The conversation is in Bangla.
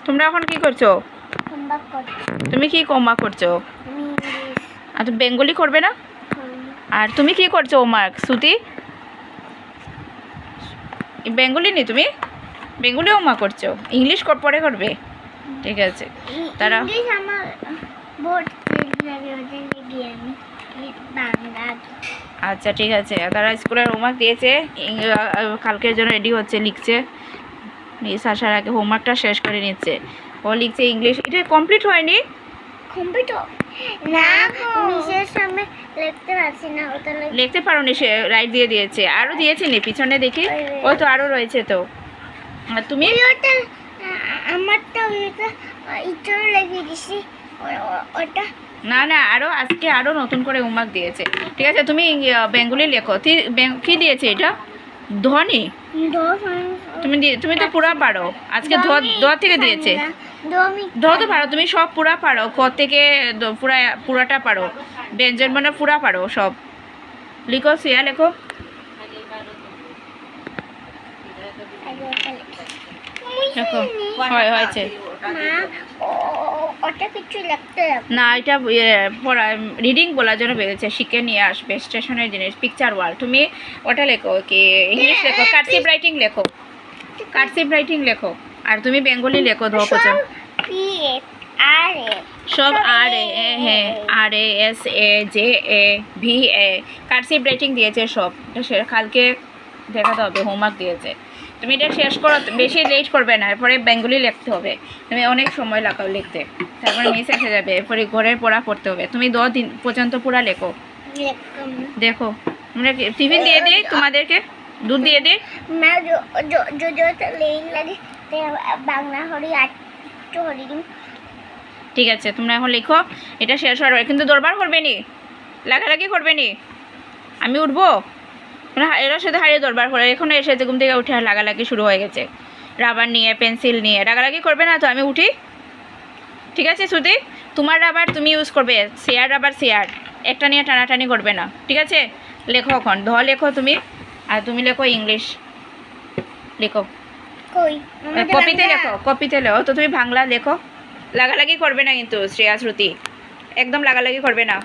তোমরা এখন কি করছো? তুমি কি হোমওয়ার্ক করছো? আর তুমি বেঙ্গলি করবে না? আর তুমি কি করছো হোমওয়ার্ক শ্রুতি? বেঙ্গলি নি তুমি? বেঙ্গলি হোমওয়ার্ক করছো? ইংলিশ পরে করবে? ঠিক আছে তারা আচ্ছা ঠিক আছে তারা স্কুলের হোমওয়ার্ক দিয়েছে কালকের জন্য রেডি হচ্ছে লিখছে মিস আসার আগে হোমওয়ার্কটা শেষ করে নিচ্ছে ও লিখছে ইংলিশ এটা কমপ্লিট হয়নি লিখতে পারো নি সে রাইট দিয়ে দিয়েছে আরও দিয়েছে নি পিছনে দেখি ও তো আরও রয়েছে তো আর তুমি না না আরও আজকে আরও নতুন করে হোমওয়ার্ক দিয়েছে ঠিক আছে তুমি বেঙ্গলি লেখো কি দিয়েছে এটা ধ্বনি তুমি তো পুরা পারো আজকে ধ থেকে দিয়েছে ধ তো পারো তুমি সব পুরা পারো ক থেকে পুরাটা পারো ব্যঞ্জন মানে পুরা পারো সব লিখো সিয়া লেখো দেখো হয়েছে না এটা পড়া রিডিং বলার জন্য বেরোচ্ছে শিখে নিয়ে আসবে স্টেশনের জিনিস পিকচার ওয়াল তুমি ওটা লেখো কি ইংলিশ লেখো কার্সিভ রাইটিং লেখো আর তুমি বেঙ্গলি লেখো ধ পর্যন্ত সব RASAJAVA কার্সিভ রাইটিং দিয়েছে সব কালকে দেখাতে হবে হোমওয়ার্ক দিয়েছে তুমি এটা শেষ করো বেশি লেট করবে না এরপরে বেঙ্গলি লিখতে হবে তুমি অনেক সময় লাগাও লিখতে তারপরে মিস এসে যাবে এরপরে ঘরের পড়া পড়তে হবে তুমি 10 দিন পর্যন্ত পুরা লেখো দেখো আমরা টিফিন দিয়ে দিই তোমাদেরকে দুধ দিয়ে দিই ঠিক আছে তোমরা এখন লিখো এটা শেষ হওয়ার কিন্তু দরবার করবে নি লাগালাগি করবে নি আমি উঠবো এরা সাথে হারিয়ে দরবার করে এখন এসেছে ঘুম থেকে উঠে লাগালাগি শুরু হয়ে গেছে রাবার নিয়ে পেন্সিল নিয়ে লাগালাগি করবে না তো আমি উঠি ঠিক আছে শ্রুতি তোমার রাবার তুমি ইউজ করবে রাবার একটা নিয়ে টানাটানি করবে না ঠিক আছে লেখো এখন লেখো তুমি আর তুমি লেখো ইংলিশ লেখো কপিতে লেখো তো তুমি বাংলা লেখো লাগালাগি করবে না কিন্তু শ্রেয়া শ্রুতি একদম লাগালাগি করবে না